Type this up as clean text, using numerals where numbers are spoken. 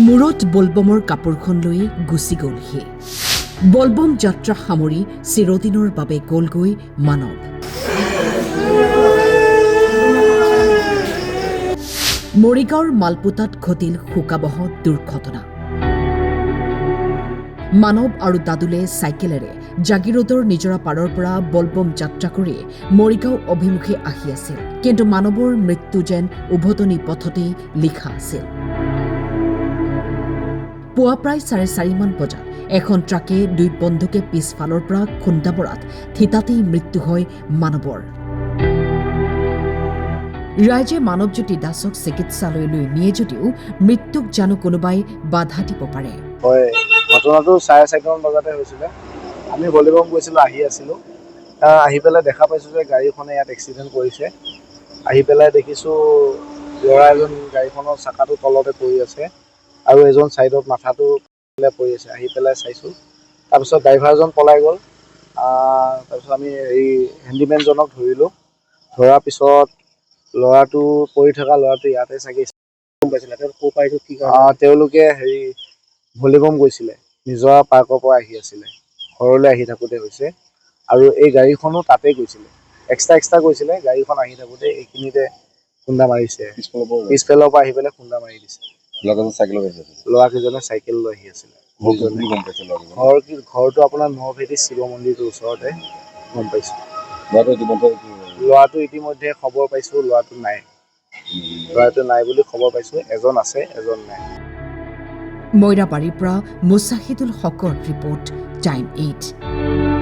মূৰত বলবমৰ কাপোৰখন লৈ গুচি গ'ল সি বলবম যাত্ৰা সামৰি চিৰদিনৰ বাবে গ'লগৈ মানৱ মৰিগাঁৱৰ মালপোতাত ঘটিল শোকাবহ দুৰ্ঘটনা মানৱ আৰু দাদুলে চাইকেলেৰে জাগিৰোডৰ নিজৰা পাৰৰ পৰা বলবম যাত্ৰা কৰি মৰিগাঁও অভিমুখে আহি আছিল কিন্তু মানৱৰ মৃত্যু যেন উভতনি পথতেই লিখা আছিল পুৱা প্ৰায় 4:30 মান বজাত এখন ট্ৰাকে দুই বন্ধুকে পিছফালৰ পৰা খুন্দা মৰাত থিতাতেই মৃত্যু হয় মানৱৰ ৰাইজে মানৱজ্যোতি দাসক চিকিৎসালয়লৈ নিয়ে যদিও মৃত্যুক জানো কোনোবাই বাধা দিব পাৰে হয় ঘটনাটো 4:30 বজাতে হৈছিলে আমি ভলিবম গৈছিলোঁ আহি আছিলোঁ আহি পেলাই দেখা পাইছোঁ যে গাড়ীখনে ইয়াত এক্সিডেণ্ট কৰিছে আহি পেলাই দেখিছোঁ ল'ৰা এজন গাড়ীখনৰ চাকাটো তলতে পৰি আছে আৰু এজন সাইডত মাথাটো পৰি আছে আহি পেলাই চাইছোঁ তাৰপিছত ড্ৰাইভাৰজন পলাই গ'ল তাৰপিছত আমি এই হেণ্ডিমেনজনক ধৰিলোঁ ধৰাৰ পিছত ল'ৰাটো পৰি থকা ল'ৰাটো ইয়াতে চাগে তেওঁলোকে হেৰি ভলিবম গৈছিলে নিজৰা পাৰ্কৰ পৰা আহি আছিলে ঘৰলৈ আহি থাকোঁতে হৈছে আৰু এই গাড়ীখনো তাতে গৈছিলে এক্সট্ৰা গৈছিলে গাড়ীখন আহি থাকোঁতে এইখিনিতে খুন্দা মাৰিছে পিছফালৰ পৰা আহি পেলাই খুন্দা মাৰি দিছে ল'ৰাকেইজনে চাইকেল লৈ আহি আছিলে ঘৰটো আপোনাৰ নভেটি শিৱ মন্দিৰটোৰ ওচৰতে গম পাইছোঁ ল'ৰাটো ইতিমধ্যে খবৰ পাইছোঁ ল'ৰাটো নাই বুলি খবৰ পাইছোঁ এজন আছে এজন নাই মইৰাবাৰীৰ পৰা মুছাহিদুল হকৰ ৰিপৰ্ট টাইম 8